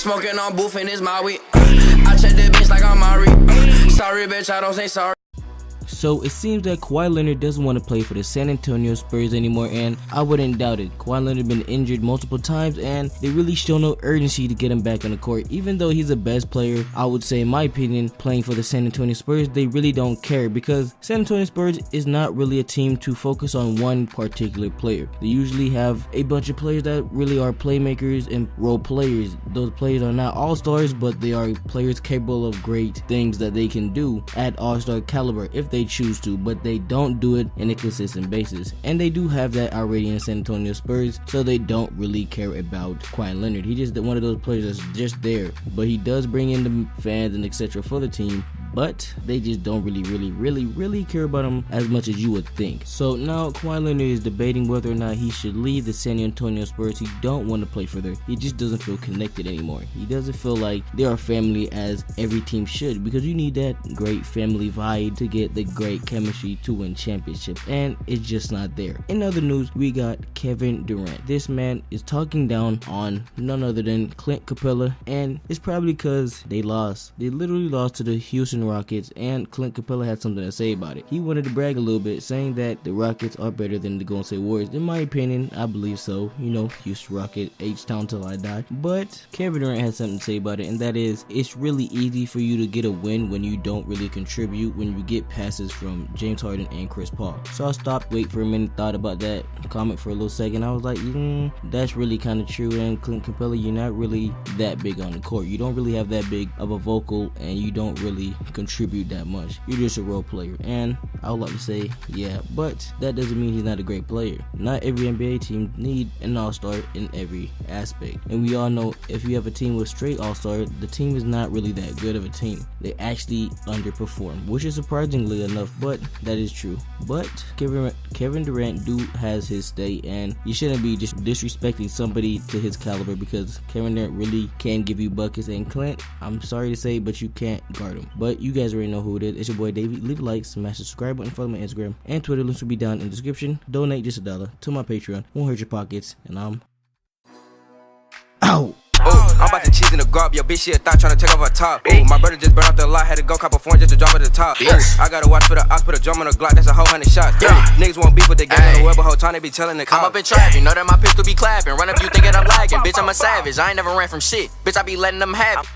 Smoking on booth and it's my weed. I check the bitch like I'm Mari. Sorry, bitch, I don't say sorry. So it seems that Kawhi Leonard doesn't want to play for the San Antonio Spurs anymore, and I wouldn't doubt it. Kawhi Leonard has been injured multiple times, and they really show no urgency to get him back on the court. Even though he's the best player, I would say in my opinion, playing for the San Antonio Spurs, they really don't care, because San Antonio Spurs is not really a team to focus on one particular player. They usually have a bunch of players that really are playmakers and role players. Those players are not all-stars, but they are players capable of great things that they can do at all-star caliber if they choose to, but they don't do it in a consistent basis, and they do have that already in San Antonio Spurs, so they don't really care about Kawhi Leonard. He's just one of those players that's just there, but he does bring in the fans and etc. for the team, but they just don't really care about him as much as you would think. So now Kawhi Leonard is debating whether or not he should leave the San Antonio Spurs. He don't want to play for there. He just doesn't feel connected anymore. He doesn't feel like they are family as every team should, because you need that great family vibe to get the great chemistry to win championships, and it's just not there. In other news, we got Kevin Durant. This man is talking down on none other than Clint Capela, and it's probably because they lost. They literally lost to the Houston Rockets, and Clint Capela had something to say about it. He wanted to brag a little bit, saying that the Rockets are better than the Golden State Warriors. In my opinion, I believe so. You know, Houston Rocket, H-Town till I die. But Kevin Durant has something to say about it, and that is, it's really easy for you to get a win when you don't really contribute, when you get passes from James Harden and Chris Paul. So I stopped, wait for a minute, thought about that comment for a little second. I was like, that's really kind of true. And Clint Capela, you're not really that big on the court. You don't really have that big of a vocal, and you don't really contribute that much. You're just a role player. And I would like to say, yeah, but that doesn't mean he's not a great player. Not every NBA team need an all-star in every aspect. And we all know if you have a team with straight all-star, the team is not really that good of a team. They actually underperform, which is surprisingly enough, but that is true. But Kevin Durant has his stay, and you shouldn't be just disrespecting somebody to his caliber, because Kevin Durant really can give you buckets, and Clint, I'm sorry to say, but you can't guard him. But you guys already know who it is. It's your boy Davey. Leave a like, smash the subscribe button, follow my Instagram and Twitter. Links will be down in the description. Donate just $1 to my Patreon. Won't hurt your pockets, and I'm out. Ooh, I'm about to cheese in the garb, yo bitch, she a thought tryna take off her top. Ooh, my brother just burned off the lot, had to go cop a phone just to drop at the top. Ooh, I gotta watch for the ox, put a drum on the Glock, that's a whole 100 shots. Niggas won't beef with the game on the web, but whole time they be telling the cops. I'm up in traffic, know that my pistol be clapping. Run up, you thinking I'm lagging. Bitch, I'm a savage, I ain't never ran from shit. Bitch, I be letting them have it.